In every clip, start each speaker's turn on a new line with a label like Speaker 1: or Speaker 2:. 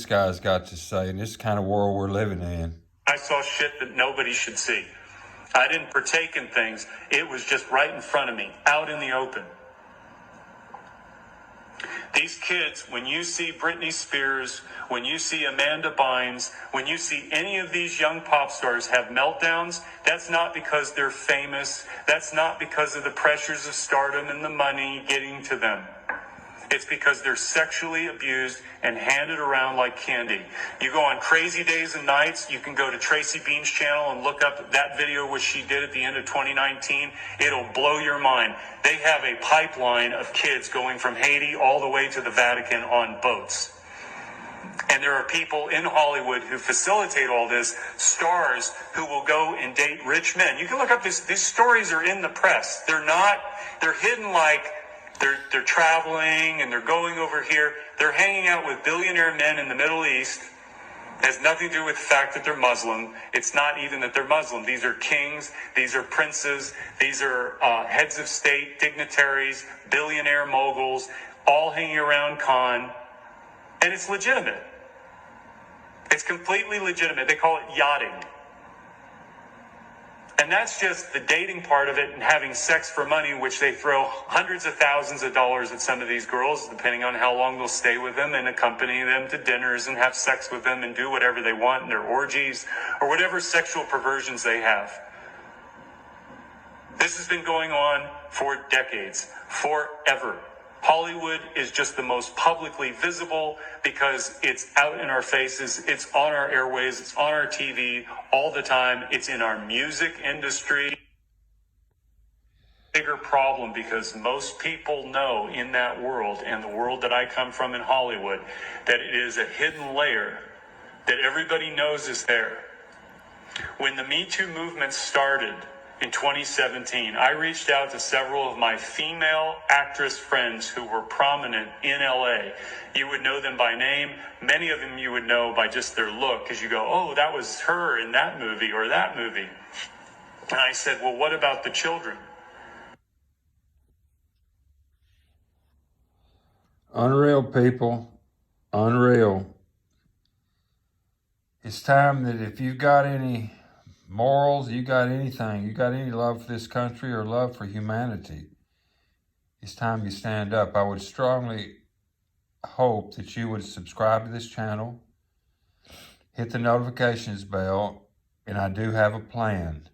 Speaker 1: This guy's got to say in this kind of world we're living in.
Speaker 2: I saw shit that nobody should see. I didn't partake in things. It was just right in front of me, out in the open. These kids, when you see Britney Spears, when you see Amanda Bynes, when you see any of these young pop stars have meltdowns, that's not because they're famous. That's not because of the pressures of stardom and the money getting to them. It's because they're sexually abused and handed around like candy. You go on Crazy Days and Nights, you can go to Tracy Bean's channel and look up that video which she did at the end of 2019. It'll blow your mind. They have a pipeline of kids going from Haiti all the way to the Vatican on boats. And there are people in Hollywood who facilitate all this, stars who will go and date rich men. You can look up these stories are in the press. They're hidden like they're traveling and they're going over here. They're hanging out with billionaire men in the Middle East. It has nothing to do with the fact that they're Muslim. It's not even that they're Muslim. These are kings. These are princes. These are heads of state, dignitaries, billionaire moguls, all hanging around Khan. And it's legitimate. It's completely legitimate. They call it yachting. And that's just the dating part of it and having sex for money, which they throw hundreds of thousands of dollars at some of these girls, depending on how long they'll stay with them, and accompany them to dinners and have sex with them and do whatever they want in their orgies or whatever sexual perversions they have. This has been going on for decades, forever. Hollywood is just the most publicly visible because it's out in our faces, it's on our airways, it's on our TV all the time, it's in our music industry. Bigger problem because most people know in that world, and the world that I come from in Hollywood, that it is a hidden layer that everybody knows is there. When the Me Too movement started, in 2017, I reached out to several of my female actress friends who were prominent in LA. You would know them by name. Many of them you would know by just their look, because you go, oh, that was her in that movie or that movie. And I said, well, what about the children?
Speaker 1: Unreal, people. Unreal. It's time that if you've got any morals, you got anything, you got any love for this country or love for humanity, it's time you stand up. I would strongly hope that you would subscribe to this channel, hit the notifications bell, and I do have a plan.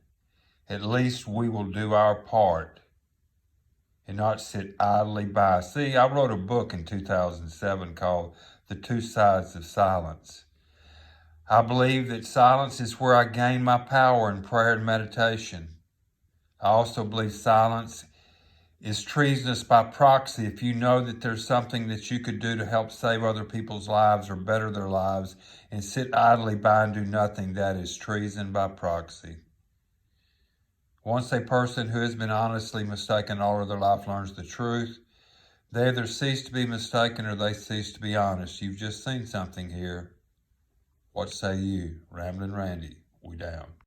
Speaker 1: At least we will do our part and not sit idly by. See, I wrote a book in 2007 called The Two Sides of Silence. I believe that silence is where I gain my power in prayer and meditation. I also believe silence is treasonous by proxy. If you know that there's something that you could do to help save other people's lives or better their lives and sit idly by and do nothing, that is treason by proxy. Once a person who has been honestly mistaken all of their life learns the truth, they either cease to be mistaken or they cease to be honest. You've just seen something here. What say you? Ramblin' Randy, we down.